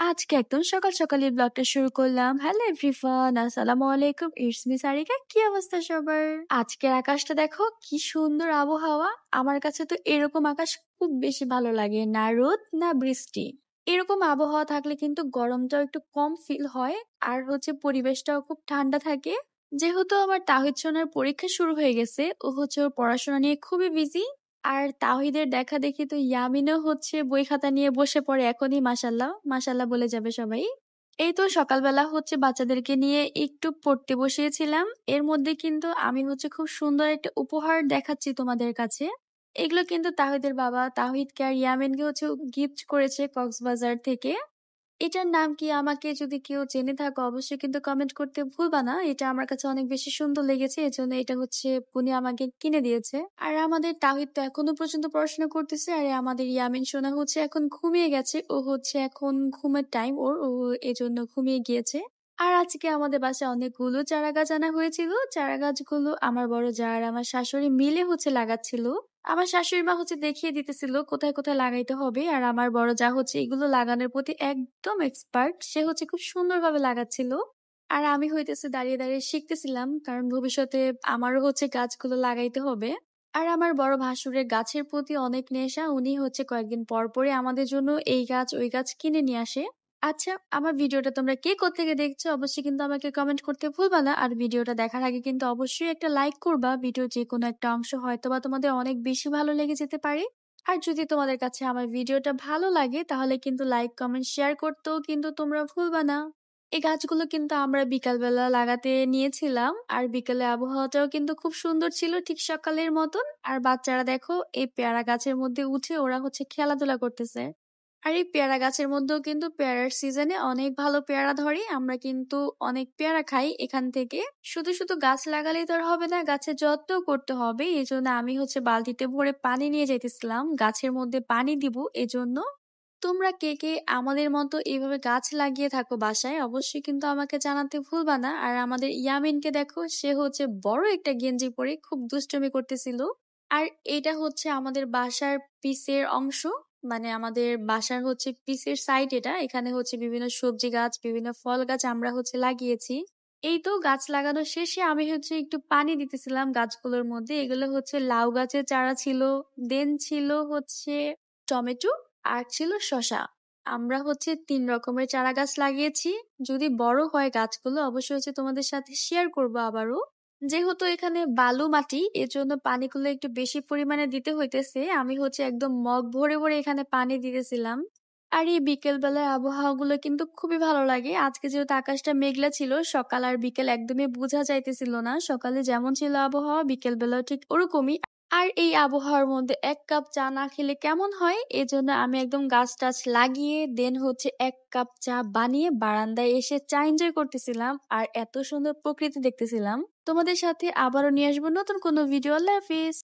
আজকে একদম সকাল সকালই ব্লগটা শুরু করলাম। হ্যালো এভরিওয়ান, আসসালামু আলাইকুম। It's me Sarika. কি অবস্থা সবার? আজকের আকাশটা দেখো কি সুন্দর আবহাওয়া। আমার কাছে তো এরকম আকাশ খুব বেশি ভালো লাগে, না রোদ না বৃষ্টি। এরকম আবহাওয়া থাকলে কিন্তু গরমটাও একটু কম ফিল হয়, আর পরিবেশটাও খুব ঠান্ডা থাকে। যেহেতু আমার তাহিদ সোনার পরীক্ষা শুরু হয়ে গেছে, ও ওর পড়াশোনা নিয়ে খুবই বিজি। আর তাওহিদের দেখা দেখি তো ইয়ামিনও বই খাতা নিয়ে বসে পড়ে এখনই, মাশাল্লাহ মাশাল্লাহ বলে যাবে সবাই। এই তো সকালবেলা বাচ্চাদেরকে নিয়ে একটু পড়তে বসিয়েছিলাম। এর মধ্যে কিন্তু আমি খুব সুন্দর একটা উপহার দেখাচ্ছি তোমাদের কাছে। এগুলো কিন্তু তাহিদের বাবা তাহিদকে আর ইয়ামিনকে গিফট করেছে কক্সবাজার থেকে। এটার নাম কি? আমাকে যদি কেউ জেনে থাকো অবশ্যই কিন্তু কমেন্ট করতে ভুলবা না। এটা আমার কাছে অনেক বেশি সুন্দর লেগেছে, এজন্য এটা উনি আমাকে কিনে দিয়েছে। আর আমাদের তাহিদ তো এখনো পর্যন্ত পড়াশোনা করতেছে, আর আমাদের ইয়ামিন সোনা এখন ঘুমিয়ে গেছে। ও এখন ঘুমের টাইম ওর, ও এজন্য ঘুমিয়ে গিয়েছে। আর আজকে আমাদের বাসায় অনেকগুলো চারা গাছ আনা হয়েছিল। চারা গাছগুলো আমার বড় যা আর আমার শাশুড়ি মিলে লাগাচ্ছিল। আমার শাশুড়ি মা দেখিয়ে দিতেছিল কোথায় কোথায় লাগাইতে হবে, আর আমার বড় যা এগুলো লাগানোর প্রতি একদম এক্সপার্ট। সে খুব সুন্দরভাবে লাগাচ্ছিল। আর আমি দাঁড়িয়ে দাঁড়িয়ে শিখতেছিলাম, কারণ ভবিষ্যতে আমারও গাছগুলো লাগাইতে হবে। আর আমার বড় ভাসুরের গাছের প্রতি অনেক নেশা। উনি কয়েকদিন পর পরে আমাদের জন্য এই গাছ ওই গাছ কিনে নিয়ে আসে। আচ্ছা, আমার ভিডিওটা তোমরা কে কোত্থেকে দেখছো অবশ্যই কিন্তু আমাকে কমেন্ট করতে ভুলবা না। আর ভিডিওটা দেখার আগে কিন্তু অবশ্যই একটা লাইক করবা। ভিডিওর যে কোনো একটা অংশ হয়তো বা তোমাদের অনেক বেশি ভালো লেগে যেতে পারে। আর যদি তোমাদের কাছে আমার ভিডিওটা ভালো লাগে তাহলে কিন্তু লাইক কমেন্ট শেয়ার করতেও কিন্তু তোমরা ভুলবা না। এই গাছগুলো কিন্তু আমরা বিকালবেলা লাগাতে নিয়েছিলাম, আর বিকালে আবহাওয়াটাও কিন্তু খুব সুন্দর ছিল, ঠিক সকালের মতন। আর বাচ্চারা দেখো এই পেয়ারা গাছের মধ্যে উঠে ওরা খেলাধুলা করতেছে। আর এই পেয়ারা গাছের মধ্যেও কিন্তু পেয়ারার সিজনে অনেক ভালো পেয়ারা ধরে। আমরা কিন্তু অনেক পেয়ারা খাই এখান থেকে। শুধু শুধু গাছ লাগালেই তো আর হবে না, গাছের যত্ন করতে হবে। এই জন্য আমি বালতিতে ভরে পানি নিয়ে যেতেছিলাম গাছের মধ্যে পানি দিব এজন্য। তোমরা কে কে আমাদের মতো এইভাবে গাছ লাগিয়ে থাকো বাসায় অবশ্যই কিন্তু আমাকে জানাতে ভুলবা না। আর আমাদের ইয়ামিনকে দেখো, সে বড় একটা গেঞ্জি পরে খুব দুষ্টুমি করতেছিল। আর এটা আমাদের বাসার পিসের অংশ, মানে আমাদের বাসার পিসের সাইড। এটা এখানে বিভিন্ন সবজি গাছ বিভিন্ন ফল গাছ আমরা লাগিয়েছি। এই তো গাছ লাগানো শেষে আমি একটু পানি দিতেছিলাম গাছগুলোর মধ্যে। এগুলো লাউ গাছের চারা ছিল, দেন ছিল টমেটো, আর ছিল শসা। আমরা ৩ রকমের চারা গাছ লাগিয়েছি। যদি বড় হয় গাছগুলো অবশ্যই তোমাদের সাথে শেয়ার করবো আবারও। যেহেতু এখানে বালু মাটি, এজন্য পানিগুলো একটু বেশি পরিমাণে দিতে হইতেছে। আমি একদম মগ ভরে ভরে এখানে পানি দিতেছিলাম। আর এই বিকেল বেলার আবহাওয়া গুলো কিন্তু খুবই ভালো লাগে। আজকে যেহেতু আকাশটা মেঘলা ছিল, সকাল আর বিকেল একদমই বোঝা যাইতেছিল না। সকালে যেমন ছিল আবহাওয়া, বিকেল বেলা ঠিক ওরকমই। আর এই আবহাওয়ার মধ্যে 1 কাপ চা না খেলে কেমন হয়, এজন্য আমি একদম গাছ টাছ লাগিয়ে দেন 1 কাপ চা বানিয়ে বারান্দায় এসে চা এনজয় করতেছিলাম, আর এত সুন্দর প্রকৃতি দেখতেছিলাম। তোমাদের সাথে আবারও নিয়ে আসবো নতুন কোনো ভিডিও। আল্লাহ হাফিজ।